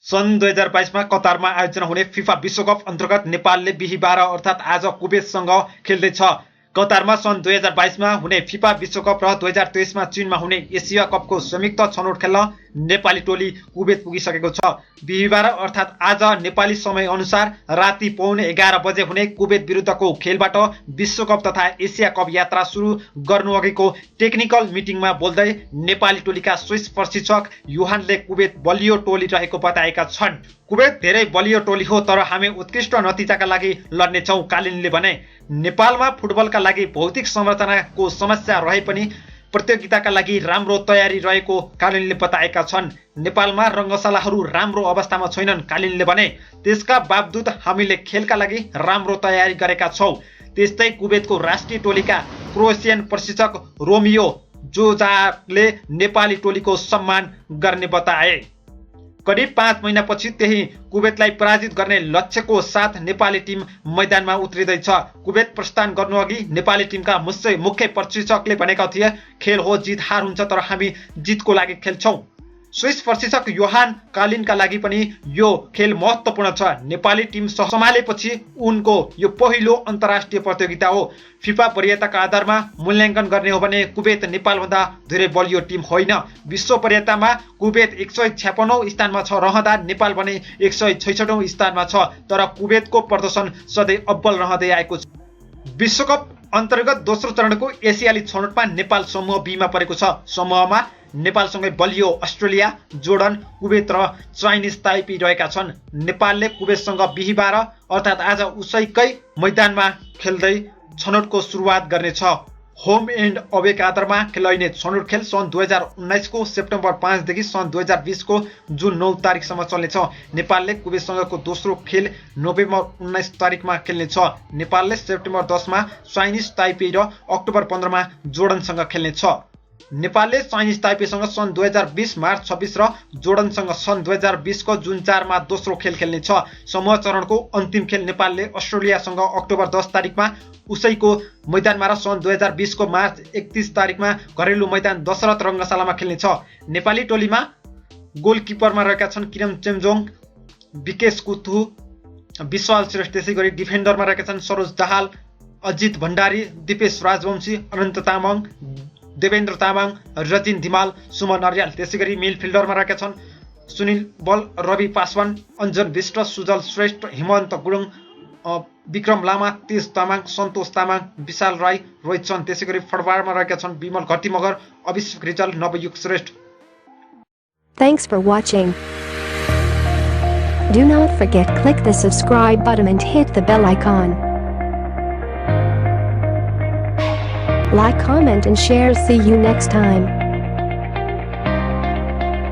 सन् 2022 मा कतारमा आयोजना हुने फिफा विश्वकप अन्तर्गत नेपालले बिहीबार अर्थात् आज कुवेतसँग खेल्दैछ। कतारमा सन् 2022 मा हुने फिफा विश्वकप र 2023 मा चीनमा हुने एसिया कपको संयुक्त छनौट खेल्न नेपाली टोली कुवेत पुगिसकेको छ। बिहीबार अर्थात् आज नेपाली समय अनुसार राति 11:15 बजे हुने कुवेत विरुद्धको खेलबाट विश्वकप तथा एसिया कप यात्रा सुरु गर्नुअघिको टेक्निकल मिटिङमा बोल्दै नेपाली टोलीका स्विस प्रशिक्षक युहानले कुवेत बलियो टोली रहेको बताएका छन्। कुवेत धेरै बलियो टोली हो, तर हामी उत्कृष्ट नतिजाका लागि लड्नेछौँ, कालिनले भने। नेपालमा फुटबलका लागि भौतिक संरचनाको समस्या रहे पनि प्रतियोगिताका लागि राम्रो तयारी रहेको कालिनले बताएका छन्। नेपालमा रङ्गशालाहरू राम्रो अवस्थामा छैनन्, कालिनले भने। त्यसका बावजुद हामीले खेलका लागि राम्रो तयारी गरेका छौँ। त्यस्तै कुवेतको राष्ट्रिय टोलीका क्रोएसियन प्रशिक्षक रोमियो जोजाले नेपाली टोलीको सम्मान गर्ने बताए। करिब 5 महिनापछि त्यही कुवेतलाई पराजित गर्ने लक्ष्यको साथ नेपाली टिम मैदानमा उत्रिँदैछ। कुवेत प्रस्थान गर्नुअघि नेपाली टिमका मुख्य प्रशिक्षकले भनेका थिए, खेल हो, जित हार हुन्छ, तर हामी जितको लागि खेल्छौँ। स्विस प्रशिक्षक योहान कालिनका लागि पनि यो खेल महत्त्वपूर्ण छ। नेपाली टिम सम्हालेपछि उनको यो पहिलो अन्तर्राष्ट्रिय प्रतियोगिता हो। फिफा वरीयताका आधारमा मूल्याङ्कन गर्ने हो भने कुवेत नेपालभन्दा धेरै बलियो टिम होइन। विश्व वरीयतामा कुवेत 156औं स्थानमा छ रहँदा नेपाल भने 166औं स्थानमा छ, तर कुवेतको प्रदर्शन सधैँ अब्बल रहँदै आएको छ। विश्वकप अन्तर्गत दोस्रो चरणको एसियाली छनौटमा नेपाल समूह बीमा परेको छ। समूहमा नेपालसँगै बलियो अस्ट्रेलिया, जोर्डन, कुवेत र चाइनिज ताइपी रहेका छन्। नेपालले कुवेतसँग बिहीबार अर्थात् आज उसैकै मैदानमा खेल्दै छनौटको सुरुवात गर्नेछ। होम एन्ड अवेका आधारमा खेलाइने छनौट खेल सन् 2019 को सेप्टेम्बर 5 देखि सन् 2020 को जुन 9 तारिकसम्म चल्नेछ। नेपालले कुवेतसँगको दोस्रो खेल नोभेम्बर 19 तारिकमा खेल्नेछ। नेपालले सेप्टेम्बर 10 मा चाइनिज ताइपे र अक्टोबर 15 मा जोर्डनसँग खेल्नेछ। नेपालले चाइनिज ताइपेसँग सन् 2020 मार्च 26 र जोर्डनसँग सन् 2020 को जुन 4 मा दोस्रो खेल खेल्नेछ। समूह चरणको अन्तिम खेल नेपालले अस्ट्रेलियासँग अक्टोबर 10 तारिकमा उसैको मैदानमा र सन् 2020 को मार्च 31 तारिकमा घरेलु मैदान दशरथ रङ्गशालामा खेल्नेछ। नेपाली टोलीमा गोलकिपरमा रहेका छन् किरम चेम्जोङ, विकेश कुथु, विश्वाल श्रेष्ठ। त्यसै गरी डिफेन्डरमा रहेका छन् सरोज दाहाल, अजित भण्डारी, दिपेश राजवंशी, अनन्त तामाङ, देवेन्द्र तामाङ, रजिन धिमाल, सुमन अर्याल। त्यसै गरी मिडफिल्डरमा रहेका छन् सुनिल बल, रवि पासवान, अञ्जन विष्ट, सुजल श्रेष्ठ, हेमन्त गुरुङ, विक्रम लामा, तेज तामाङ, सन्तोष तामाङ, विशाल राई, रोहित चन्द। त्यसै गरी फरवार्डमा रहेका छन् विमल घटी मगर, अभिषेक Rijal, Navyug Shrestha. Thanks for watching. Do not forget click the subscribe button and hit the bell icon. Like, comment and share. See you next time.